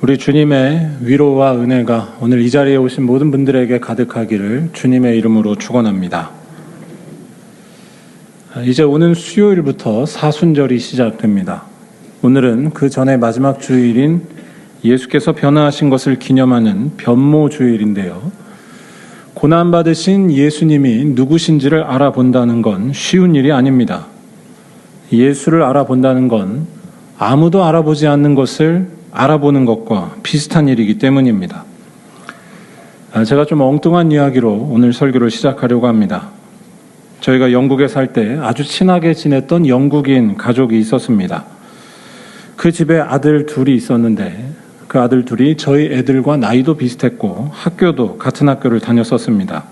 우리 주님의 위로와 은혜가 오늘 이 자리에 오신 모든 분들에게 가득하기를 주님의 이름으로 축원합니다. 이제 오는 수요일부터 사순절이 시작됩니다. 오늘은 그 전에 마지막 주일인 예수께서 변화하신 것을 기념하는 변모주일인데요. 고난받으신 예수님이 누구신지를 알아본다는 건 쉬운 일이 아닙니다. 예수를 알아본다는 건 아무도 알아보지 않는 것을 알아보는 것과 비슷한 일이기 때문입니다. 제가 좀 엉뚱한 이야기로 오늘 설교를 시작하려고 합니다. 저희가 영국에 살 때 아주 친하게 지냈던 영국인 가족이 있었습니다. 그 집에 아들 둘이 있었는데 그 아들 둘이 저희 애들과 나이도 비슷했고 학교도 같은 학교를 다녔었습니다.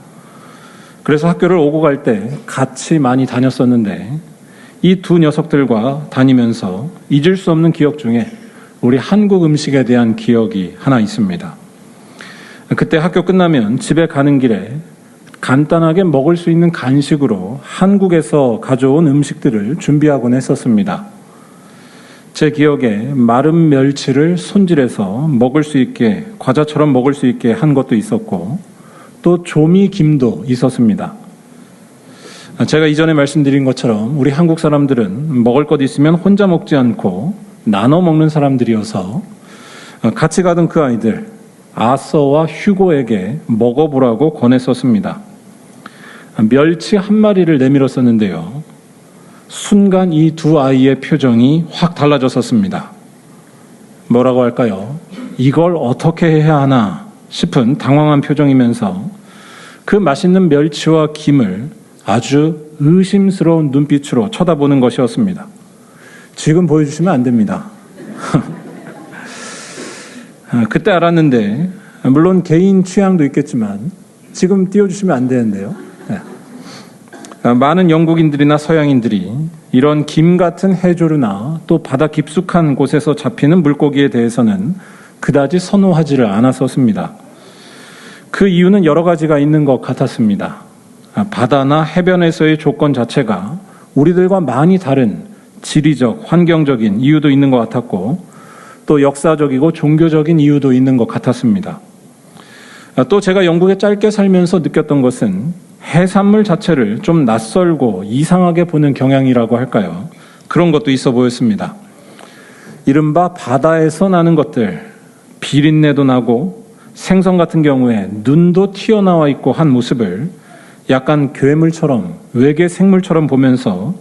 그래서 학교를 오고 갈 때 같이 많이 다녔었는데 이 두 녀석들과 다니면서 잊을 수 없는 기억 중에 우리 한국 음식에 대한 기억이 하나 있습니다. 그때 학교 끝나면 집에 가는 길에 간단하게 먹을 수 있는 간식으로 한국에서 가져온 음식들을 준비하곤 했었습니다. 제 기억에 마른 멸치를 손질해서 먹을 수 있게, 과자처럼 먹을 수 있게 한 것도 있었고 또 조미김도 있었습니다. 제가 이전에 말씀드린 것처럼 우리 한국 사람들은 먹을 것 있으면 혼자 먹지 않고 나눠 먹는 사람들이어서 같이 가던 그 아이들 아서와 휴고에게 먹어보라고 권했었습니다. 멸치 한 마리를 내밀었었는데요. 순간 이 두 아이의 표정이 확 달라졌었습니다. 뭐라고 할까요? 이걸 어떻게 해야 하나 싶은 당황한 표정이면서 그 맛있는 멸치와 김을 아주 의심스러운 눈빛으로 쳐다보는 것이었습니다. 지금 보여주시면 안 됩니다. 그때 알았는데 물론 개인 취향도 있겠지만 지금 띄워주시면 안 되는데요. 많은 영국인들이나 서양인들이 이런 김 같은 해조류나 또 바다 깊숙한 곳에서 잡히는 물고기에 대해서는 그다지 선호하지를 않았었습니다. 그 이유는 여러 가지가 있는 것 같았습니다. 바다나 해변에서의 조건 자체가 우리들과 많이 다른 지리적, 환경적인 이유도 있는 것 같았고 또 역사적이고 종교적인 이유도 있는 것 같았습니다. 또 제가 영국에 짧게 살면서 느꼈던 것은 해산물 자체를 좀 낯설고 이상하게 보는 경향이라고 할까요? 그런 것도 있어 보였습니다. 이른바 바다에서 나는 것들, 비린내도 나고 생선 같은 경우에 눈도 튀어나와 있고 한 모습을 약간 괴물처럼, 외계 생물처럼 보면서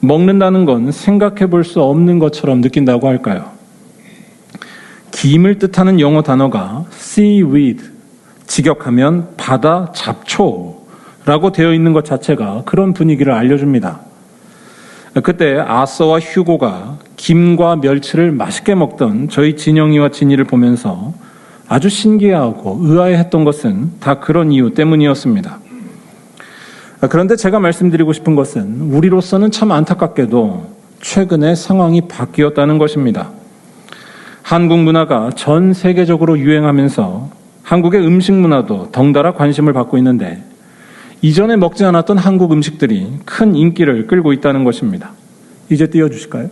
먹는다는 건 생각해 볼 수 없는 것처럼 느낀다고 할까요? 김을 뜻하는 영어 단어가 seaweed, 직역하면 바다 잡초라고 되어 있는 것 자체가 그런 분위기를 알려줍니다. 그때 아서와 휴고가 김과 멸치를 맛있게 먹던 저희 진영이와 진이를 보면서 아주 신기해하고 의아해했던 것은 다 그런 이유 때문이었습니다. 그런데 제가 말씀드리고 싶은 것은 우리로서는 참 안타깝게도 최근에 상황이 바뀌었다는 것입니다. 한국 문화가 전 세계적으로 유행하면서 한국의 음식 문화도 덩달아 관심을 받고 있는데 이전에 먹지 않았던 한국 음식들이 큰 인기를 끌고 있다는 것입니다. 이제 띄워주실까요?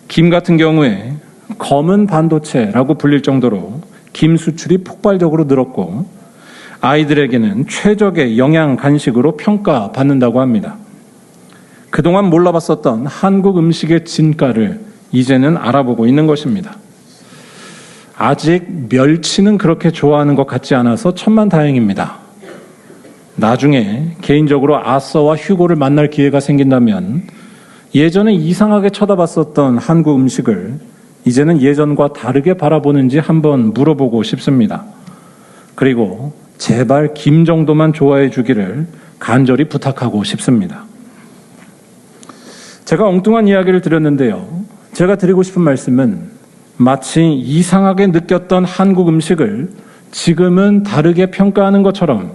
김 같은 경우에 검은 반도체라고 불릴 정도로 김 수출이 폭발적으로 늘었고 아이들에게는 최적의 영양 간식으로 평가받는다고 합니다. 그동안 몰라봤었던 한국 음식의 진가를 이제는 알아보고 있는 것입니다. 아직 멸치는 그렇게 좋아하는 것 같지 않아서 천만다행입니다. 나중에 개인적으로 아서와 휴고를 만날 기회가 생긴다면 예전에 이상하게 쳐다봤었던 한국 음식을 이제는 예전과 다르게 바라보는지 한번 물어보고 싶습니다. 그리고 제발 김 정도만 좋아해 주기를 간절히 부탁하고 싶습니다. 제가 엉뚱한 이야기를 드렸는데요. 제가 드리고 싶은 말씀은 마치 이상하게 느꼈던 한국 음식을 지금은 다르게 평가하는 것처럼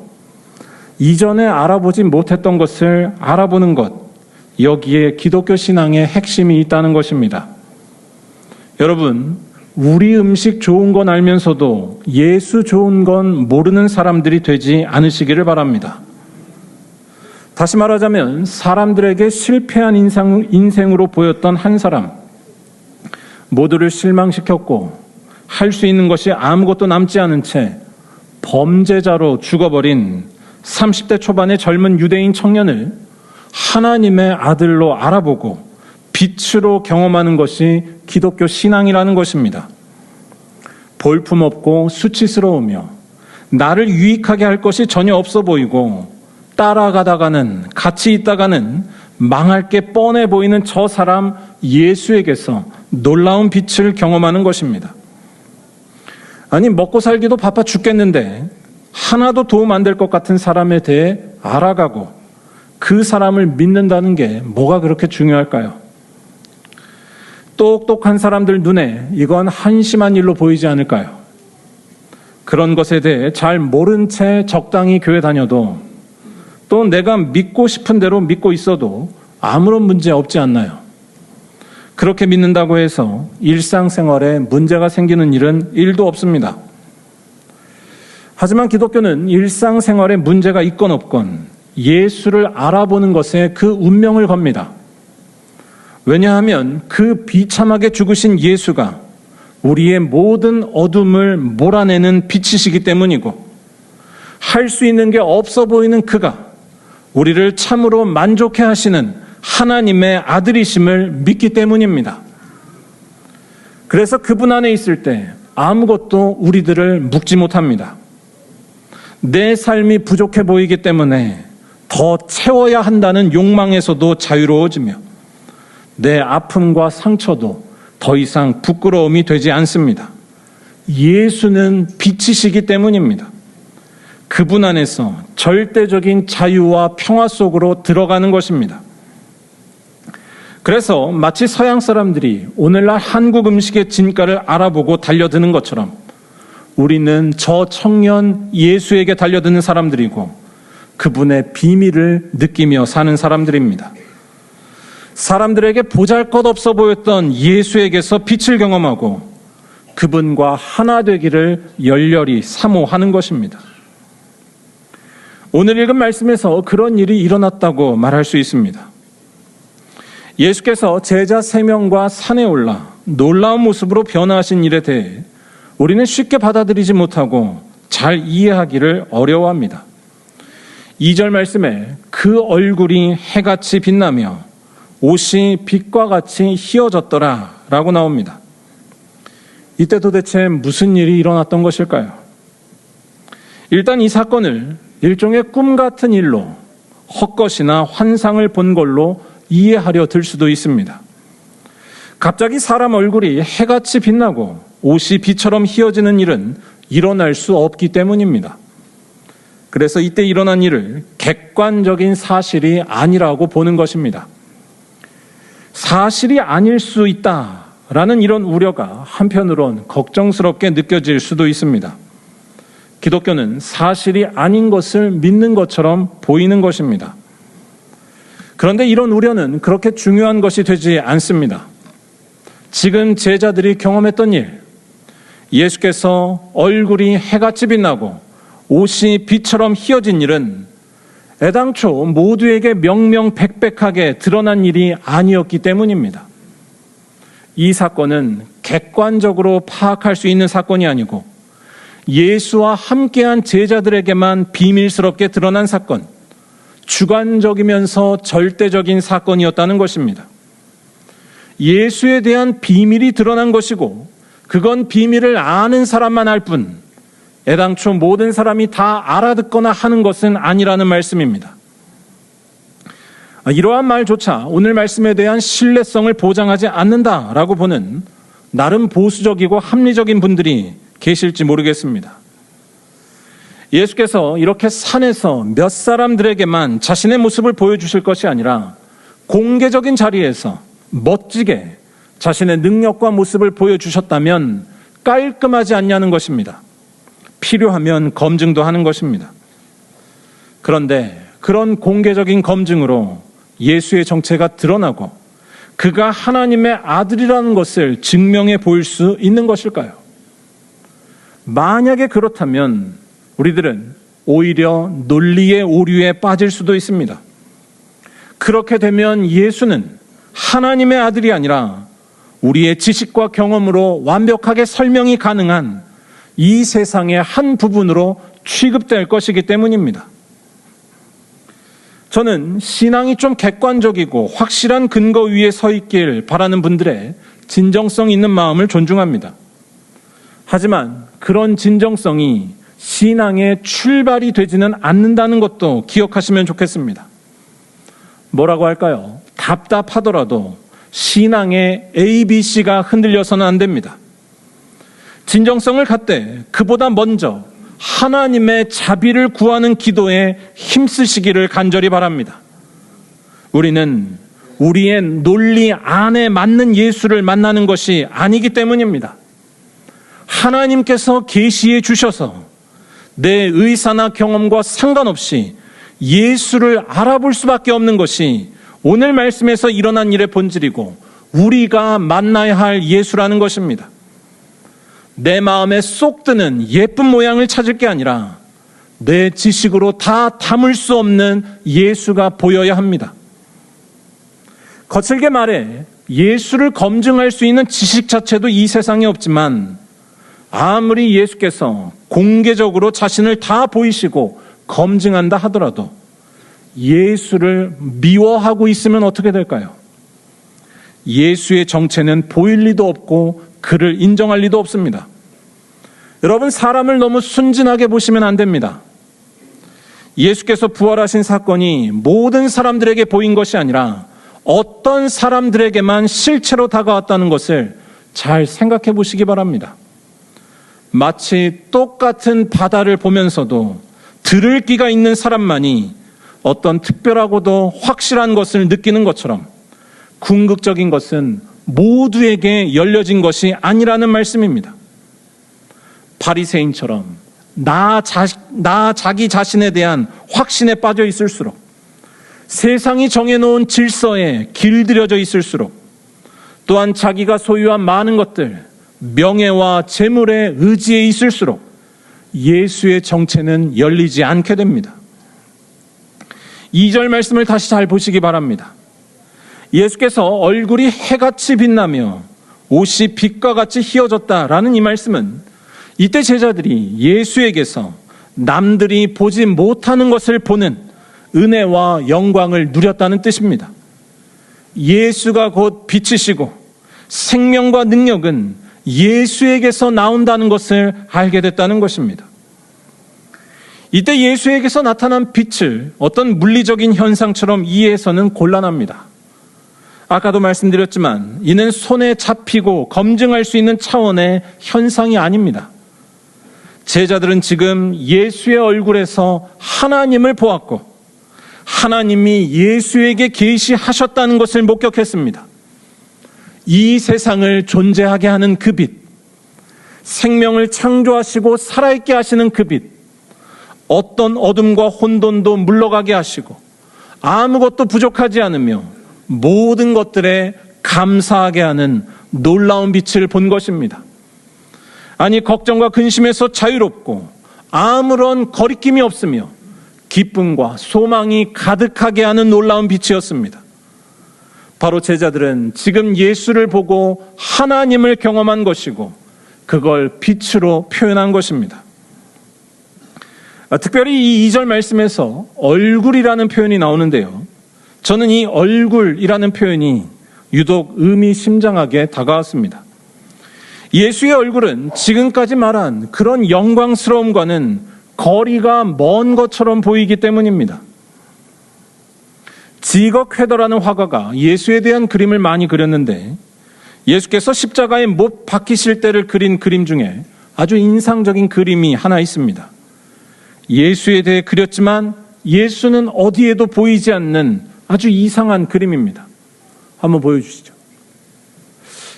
이전에 알아보지 못했던 것을 알아보는 것, 여기에 기독교 신앙의 핵심이 있다는 것입니다. 여러분, 우리 음식 좋은 건 알면서도 예수 좋은 건 모르는 사람들이 되지 않으시기를 바랍니다. 다시 말하자면 사람들에게 실패한 인생으로 보였던 한 사람, 모두를 실망시켰고 할 수 있는 것이 아무것도 남지 않은 채 범죄자로 죽어버린 30대 초반의 젊은 유대인 청년을 하나님의 아들로 알아보고 빛으로 경험하는 것이 기독교 신앙이라는 것입니다. 볼품없고 수치스러우며 나를 유익하게 할 것이 전혀 없어 보이고 따라가다가는 같이 있다가는 망할 게 뻔해 보이는 저 사람 예수에게서 놀라운 빛을 경험하는 것입니다. 아니, 먹고 살기도 바빠 죽겠는데 하나도 도움 안 될 것 같은 사람에 대해 알아가고 그 사람을 믿는다는 게 뭐가 그렇게 중요할까요? 똑똑한 사람들 눈에 이건 한심한 일로 보이지 않을까요? 그런 것에 대해 잘 모른 채 적당히 교회 다녀도 또 내가 믿고 싶은 대로 믿고 있어도 아무런 문제 없지 않나요? 그렇게 믿는다고 해서 일상생활에 문제가 생기는 일은 1도 없습니다. 하지만 기독교는 일상생활에 문제가 있건 없건 예수를 알아보는 것에 그 운명을 겁니다. 왜냐하면 그 비참하게 죽으신 예수가 우리의 모든 어둠을 몰아내는 빛이시기 때문이고, 할 수 있는 게 없어 보이는 그가 우리를 참으로 만족해 하시는 하나님의 아들이심을 믿기 때문입니다. 그래서 그분 안에 있을 때 아무것도 우리들을 묶지 못합니다. 내 삶이 부족해 보이기 때문에 더 채워야 한다는 욕망에서도 자유로워지며 내 아픔과 상처도 더 이상 부끄러움이 되지 않습니다. 예수는 빛이시기 때문입니다. 그분 안에서 절대적인 자유와 평화 속으로 들어가는 것입니다. 그래서 마치 서양 사람들이 오늘날 한국 음식의 진가를 알아보고 달려드는 것처럼 우리는 저 청년 예수에게 달려드는 사람들이고 그분의 비밀을 느끼며 사는 사람들입니다. 사람들에게 보잘것없어 보였던 예수에게서 빛을 경험하고 그분과 하나 되기를 열렬히 사모하는 것입니다. 오늘 읽은 말씀에서 그런 일이 일어났다고 말할 수 있습니다. 예수께서 제자 3명과 산에 올라 놀라운 모습으로 변화하신 일에 대해 우리는 쉽게 받아들이지 못하고 잘 이해하기를 어려워합니다. 2절 말씀에 그 얼굴이 해같이 빛나며 옷이 빛과 같이 희어졌더라 라고 나옵니다. 이때 도대체 무슨 일이 일어났던 것일까요? 일단 이 사건을 일종의 꿈 같은 일로 헛것이나 환상을 본 걸로 이해하려 들 수도 있습니다. 갑자기 사람 얼굴이 해같이 빛나고 옷이 빛처럼 희어지는 일은 일어날 수 없기 때문입니다. 그래서 이때 일어난 일을 객관적인 사실이 아니라고 보는 것입니다. 사실이 아닐 수 있다라는 이런 우려가 한편으론 걱정스럽게 느껴질 수도 있습니다. 기독교는 사실이 아닌 것을 믿는 것처럼 보이는 것입니다. 그런데 이런 우려는 그렇게 중요한 것이 되지 않습니다. 지금 제자들이 경험했던 일, 예수께서 얼굴이 해같이 빛나고 옷이 빛처럼 희어진 일은 애당초 모두에게 명명백백하게 드러난 일이 아니었기 때문입니다. 이 사건은 객관적으로 파악할 수 있는 사건이 아니고 예수와 함께한 제자들에게만 비밀스럽게 드러난 사건, 주관적이면서 절대적인 사건이었다는 것입니다. 예수에 대한 비밀이 드러난 것이고 그건 비밀을 아는 사람만 알 뿐 애당초 모든 사람이 다 알아듣거나 하는 것은 아니라는 말씀입니다. 이러한 말조차 오늘 말씀에 대한 신뢰성을 보장하지 않는다라고 보는 나름 보수적이고 합리적인 분들이 계실지 모르겠습니다. 예수께서 이렇게 산에서 몇 사람들에게만 자신의 모습을 보여주실 것이 아니라 공개적인 자리에서 멋지게 자신의 능력과 모습을 보여주셨다면 깔끔하지 않냐는 것입니다. 필요하면 검증도 하는 것입니다. 그런데 그런 공개적인 검증으로 예수의 정체가 드러나고 그가 하나님의 아들이라는 것을 증명해 보일 수 있는 것일까요? 만약에 그렇다면 우리들은 오히려 논리의 오류에 빠질 수도 있습니다. 그렇게 되면 예수는 하나님의 아들이 아니라 우리의 지식과 경험으로 완벽하게 설명이 가능한 이 세상의 한 부분으로 취급될 것이기 때문입니다. 저는 신앙이 좀 객관적이고 확실한 근거 위에 서 있길 바라는 분들의 진정성 있는 마음을 존중합니다. 하지만 그런 진정성이 신앙의 출발이 되지는 않는다는 것도 기억하시면 좋겠습니다. 뭐라고 할까요? 답답하더라도 신앙의 ABC가 흔들려서는 안 됩니다. 진정성을 갖되 그보다 먼저 하나님의 자비를 구하는 기도에 힘쓰시기를 간절히 바랍니다. 우리는 우리의 논리 안에 맞는 예수를 만나는 것이 아니기 때문입니다. 하나님께서 계시해 주셔서 내 의사나 경험과 상관없이 예수를 알아볼 수밖에 없는 것이 오늘 말씀에서 일어난 일의 본질이고 우리가 만나야 할 예수라는 것입니다. 내 마음에 쏙 드는 예쁜 모양을 찾을 게 아니라 내 지식으로 다 담을 수 없는 예수가 보여야 합니다. 거칠게 말해 예수를 검증할 수 있는 지식 자체도 이 세상에 없지만 아무리 예수께서 공개적으로 자신을 다 보이시고 검증한다 하더라도 예수를 미워하고 있으면 어떻게 될까요? 예수의 정체는 보일 리도 없고 그를 인정할 리도 없습니다. 여러분, 사람을 너무 순진하게 보시면 안 됩니다. 예수께서 부활하신 사건이 모든 사람들에게 보인 것이 아니라 어떤 사람들에게만 실체로 다가왔다는 것을 잘 생각해 보시기 바랍니다. 마치 똑같은 바다를 보면서도 들을 기가 있는 사람만이 어떤 특별하고도 확실한 것을 느끼는 것처럼 궁극적인 것은 모두에게 열려진 것이 아니라는 말씀입니다. 바리새인처럼 나 자기 자신에 대한 확신에 빠져 있을수록, 세상이 정해놓은 질서에 길들여져 있을수록, 또한 자기가 소유한 많은 것들, 명예와 재물에 의지해 있을수록 예수의 정체는 열리지 않게 됩니다. 2절 말씀을 다시 잘 보시기 바랍니다. 예수께서 얼굴이 해같이 빛나며 옷이 빛과 같이 희어졌다라는 이 말씀은 이때 제자들이 예수에게서 남들이 보지 못하는 것을 보는 은혜와 영광을 누렸다는 뜻입니다. 예수가 곧 빛이시고 생명과 능력은 예수에게서 나온다는 것을 알게 됐다는 것입니다. 이때 예수에게서 나타난 빛을 어떤 물리적인 현상처럼 이해해서는 곤란합니다. 아까도 말씀드렸지만 이는 손에 잡히고 검증할 수 있는 차원의 현상이 아닙니다. 제자들은 지금 예수의 얼굴에서 하나님을 보았고 하나님이 예수에게 계시하셨다는 것을 목격했습니다. 이 세상을 존재하게 하는 그 빛, 생명을 창조하시고 살아있게 하시는 그 빛, 어떤 어둠과 혼돈도 물러가게 하시고 아무것도 부족하지 않으며 모든 것들에 감사하게 하는 놀라운 빛을 본 것입니다. 아니, 걱정과 근심에서 자유롭고 아무런 거리낌이 없으며 기쁨과 소망이 가득하게 하는 놀라운 빛이었습니다. 바로 제자들은 지금 예수를 보고 하나님을 경험한 것이고 그걸 빛으로 표현한 것입니다. 특별히 이 2절 말씀에서 얼굴이라는 표현이 나오는데요. 저는 이 얼굴이라는 표현이 유독 의미심장하게 다가왔습니다. 예수의 얼굴은 지금까지 말한 그런 영광스러움과는 거리가 먼 것처럼 보이기 때문입니다. 지거 쾌더라는 화가가 예수에 대한 그림을 많이 그렸는데 예수께서 십자가에 못 박히실 때를 그린 그림 중에 아주 인상적인 그림이 하나 있습니다. 예수에 대해 그렸지만 예수는 어디에도 보이지 않는 아주 이상한 그림입니다. 한번 보여주시죠.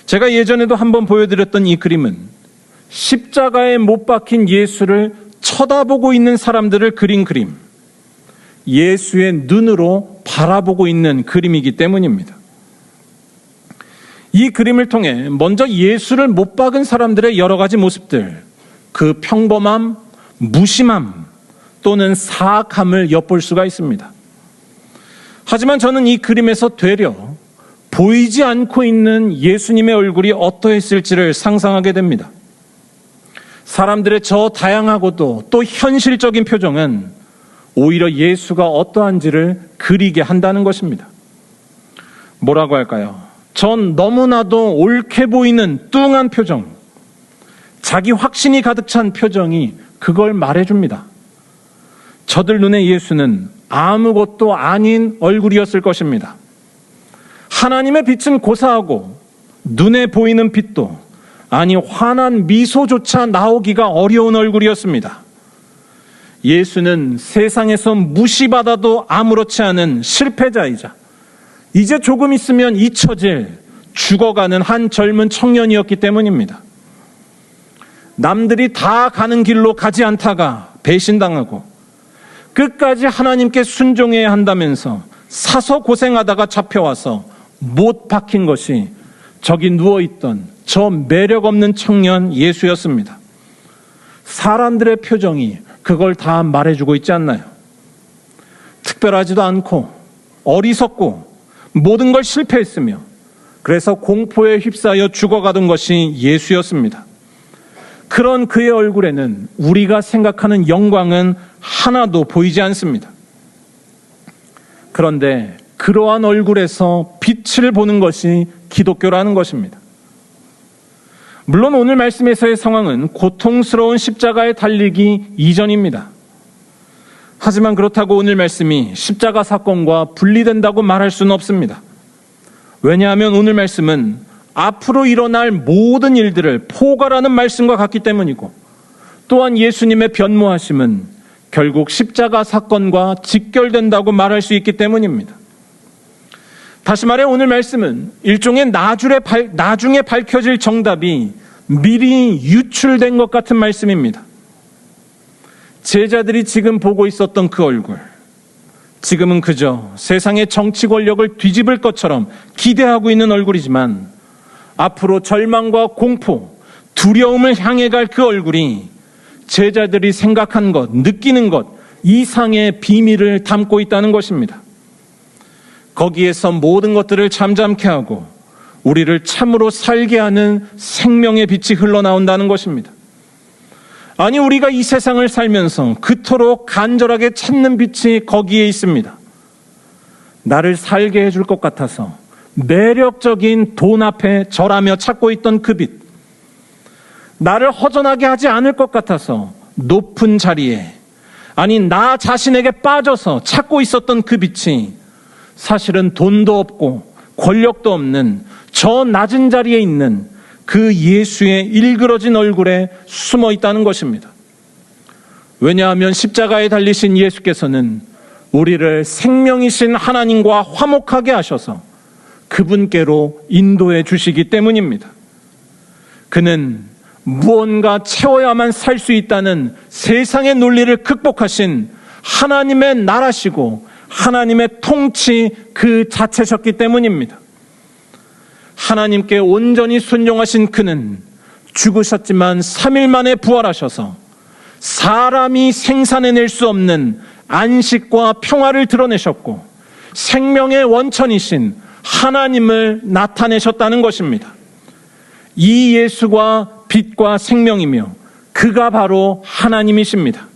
제가 예전에도 한번 보여드렸던 이 그림은 십자가에 못 박힌 예수를 쳐다보고 있는 사람들을 그린 그림, 예수의 눈으로 바라보고 있는 그림이기 때문입니다. 이 그림을 통해 먼저 예수를 못 박은 사람들의 여러 가지 모습들, 그 평범함, 무심함 또는 사악함을 엿볼 수가 있습니다. 하지만 저는 이 그림에서 되려 보이지 않고 있는 예수님의 얼굴이 어떠했을지를 상상하게 됩니다. 사람들의 저 다양하고도 또 현실적인 표정은 오히려 예수가 어떠한지를 그리게 한다는 것입니다. 뭐라고 할까요? 전 너무나도 옳게 보이는 뚱한 표정, 자기 확신이 가득 찬 표정이 그걸 말해줍니다. 저들 눈에 예수는 아무것도 아닌 얼굴이었을 것입니다. 하나님의 빛은 고사하고 눈에 보이는 빛도, 아니 환한 미소조차 나오기가 어려운 얼굴이었습니다. 예수는 세상에서 무시받아도 아무렇지 않은 실패자이자 이제 조금 있으면 잊혀질, 죽어가는 한 젊은 청년이었기 때문입니다. 남들이 다 가는 길로 가지 않다가 배신당하고 끝까지 하나님께 순종해야 한다면서 사서 고생하다가 잡혀와서 못 박힌 것이 저기 누워있던 저 매력 없는 청년 예수였습니다. 사람들의 표정이 그걸 다 말해주고 있지 않나요? 특별하지도 않고 어리석고 모든 걸 실패했으며 그래서 공포에 휩싸여 죽어가던 것이 예수였습니다. 그런 그의 얼굴에는 우리가 생각하는 영광은 하나도 보이지 않습니다. 그런데 그러한 얼굴에서 빛을 보는 것이 기독교라는 것입니다. 물론 오늘 말씀에서의 상황은 고통스러운 십자가에 달리기 이전입니다. 하지만 그렇다고 오늘 말씀이 십자가 사건과 분리된다고 말할 수는 없습니다. 왜냐하면 오늘 말씀은 앞으로 일어날 모든 일들을 포괄하는 말씀과 같기 때문이고, 또한 예수님의 변모하심은 결국 십자가 사건과 직결된다고 말할 수 있기 때문입니다. 다시 말해 오늘 말씀은 일종의 나중에 밝혀질 정답이 미리 유출된 것 같은 말씀입니다. 제자들이 지금 보고 있었던 그 얼굴, 지금은 그저 세상의 정치 권력을 뒤집을 것처럼 기대하고 있는 얼굴이지만 앞으로 절망과 공포, 두려움을 향해 갈 그 얼굴이 제자들이 생각한 것, 느끼는 것 이상의 비밀을 담고 있다는 것입니다. 거기에서 모든 것들을 잠잠케 하고 우리를 참으로 살게 하는 생명의 빛이 흘러나온다는 것입니다. 아니, 우리가 이 세상을 살면서 그토록 간절하게 찾는 빛이 거기에 있습니다. 나를 살게 해줄 것 같아서 매력적인 돈 앞에 절하며 찾고 있던 그 빛, 나를 허전하게 하지 않을 것 같아서 높은 자리에, 아니 나 자신에게 빠져서 찾고 있었던 그 빛이 사실은 돈도 없고 권력도 없는 저 낮은 자리에 있는 그 예수의 일그러진 얼굴에 숨어 있다는 것입니다. 왜냐하면 십자가에 달리신 예수께서는 우리를 생명이신 하나님과 화목하게 하셔서 그분께로 인도해 주시기 때문입니다. 그는 무언가 채워야만 살 수 있다는 세상의 논리를 극복하신 하나님의 나라시고 하나님의 통치 그 자체셨기 때문입니다. 하나님께 온전히 순종하신 그는 죽으셨지만 3일 만에 부활하셔서 사람이 생산해낼 수 없는 안식과 평화를 드러내셨고 생명의 원천이신 하나님을 나타내셨다는 것입니다. 이 예수가 빛과 생명이며 그가 바로 하나님이십니다.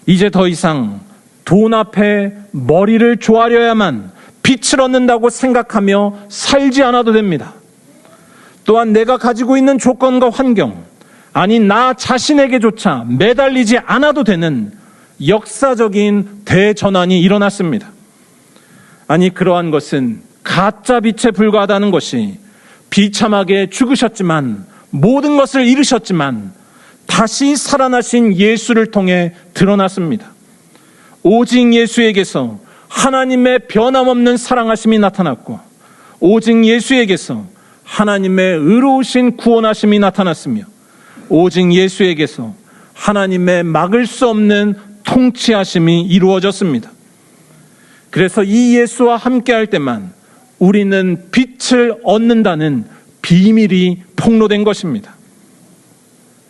이제 더 이상 돈 앞에 머리를 조아려야만 빛을 얻는다고 생각하며 살지 않아도 됩니다. 또한 내가 가지고 있는 조건과 환경, 아니 나 자신에게조차 매달리지 않아도 되는 역사적인 대전환이 일어났습니다. 아니 그러한 것은 가짜 빛에 불과하다는 것이 비참하게 죽으셨지만 모든 것을 잃으셨지만 다시 살아나신 예수를 통해 드러났습니다. 오직 예수에게서 하나님의 변함없는 사랑하심이 나타났고 오직 예수에게서 하나님의 의로우신 구원하심이 나타났으며 오직 예수에게서 하나님의 막을 수 없는 통치하심이 이루어졌습니다. 그래서 이 예수와 함께할 때만 우리는 빛을 얻는다는 비밀이 폭로된 것입니다.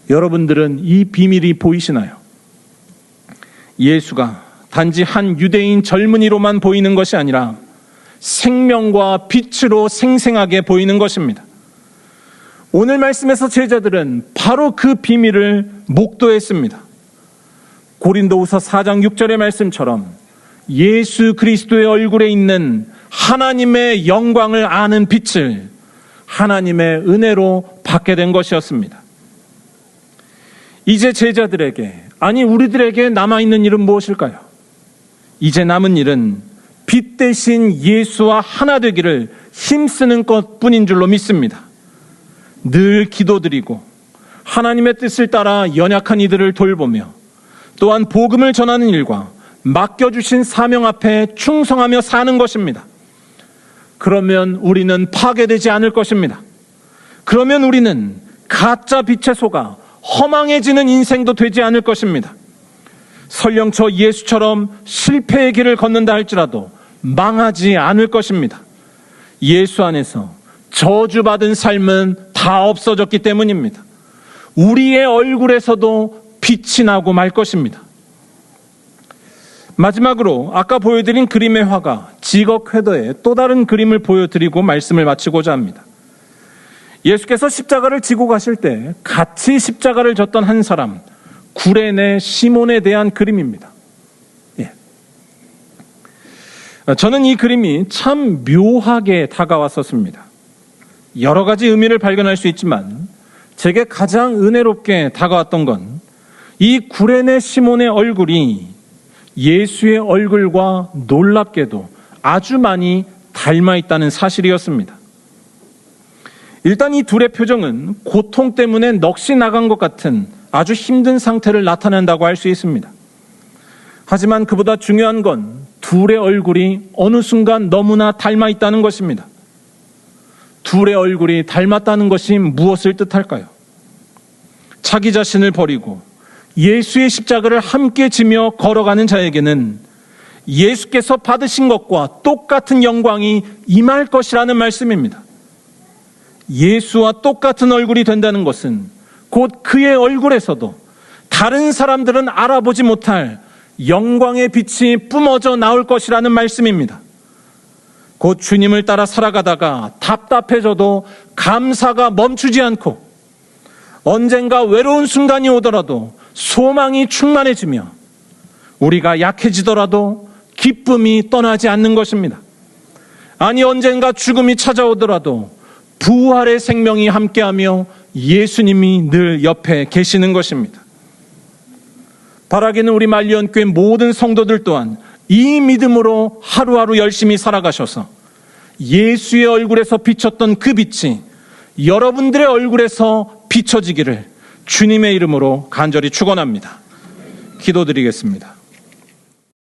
여러분들은 이 비밀이 보이시나요? 예수가 단지 한 유대인 젊은이로만 보이는 것이 아니라 생명과 빛으로 생생하게 보이는 것입니다. 오늘 말씀에서 제자들은 바로 그 비밀을 목도했습니다. 고린도후서 4장 6절의 말씀처럼 예수 그리스도의 얼굴에 있는 하나님의 영광을 아는 빛을 하나님의 은혜로 받게 된 것이었습니다. 이제 제자들에게, 아니 우리들에게 남아있는 일은 무엇일까요? 이제 남은 일은 빛 대신 예수와 하나 되기를 힘쓰는 것뿐인 줄로 믿습니다. 늘 기도드리고 하나님의 뜻을 따라 연약한 이들을 돌보며 또한 복음을 전하는 일과 맡겨주신 사명 앞에 충성하며 사는 것입니다. 그러면 우리는 파괴되지 않을 것입니다. 그러면 우리는 가짜 빛에 속아 허망해지는 인생도 되지 않을 것입니다. 설령 저 예수처럼 실패의 길을 걷는다 할지라도 망하지 않을 것입니다. 예수 안에서 저주받은 삶은 다 없어졌기 때문입니다. 우리의 얼굴에서도 빛이 나고 말 것입니다. 마지막으로 아까 보여드린 그림의 화가 직업회도의 또 다른 그림을 보여드리고 말씀을 마치고자 합니다. 예수께서 십자가를 지고 가실 때 같이 십자가를 졌던 한 사람, 구레네 시몬에 대한 그림입니다. 저는 이 그림이 참 묘하게 다가왔었습니다. 여러 가지 의미를 발견할 수 있지만 제게 가장 은혜롭게 다가왔던 건 이 구레네 시몬의 얼굴이 예수의 얼굴과 놀랍게도 아주 많이 닮아 있다는 사실이었습니다. 일단 이 둘의 표정은 고통 때문에 넋이 나간 것 같은 아주 힘든 상태를 나타낸다고 할 수 있습니다. 하지만 그보다 중요한 건 둘의 얼굴이 어느 순간 너무나 닮아 있다는 것입니다. 둘의 얼굴이 닮았다는 것이 무엇을 뜻할까요? 자기 자신을 버리고 예수의 십자가를 함께 지며 걸어가는 자에게는 예수께서 받으신 것과 똑같은 영광이 임할 것이라는 말씀입니다. 예수와 똑같은 얼굴이 된다는 것은 곧 그의 얼굴에서도 다른 사람들은 알아보지 못할 영광의 빛이 뿜어져 나올 것이라는 말씀입니다. 곧 주님을 따라 살아가다가 답답해져도 감사가 멈추지 않고 언젠가 외로운 순간이 오더라도 소망이 충만해지며 우리가 약해지더라도 기쁨이 떠나지 않는 것입니다. 아니 언젠가 죽음이 찾아오더라도 부활의 생명이 함께하며 예수님이 늘 옆에 계시는 것입니다. 바라기는 우리 말리언교회 모든 성도들 또한 이 믿음으로 하루하루 열심히 살아가셔서 예수의 얼굴에서 비쳤던 그 빛이 여러분들의 얼굴에서 비춰지기를 주님의 이름으로 간절히 축원합니다. 기도드리겠습니다.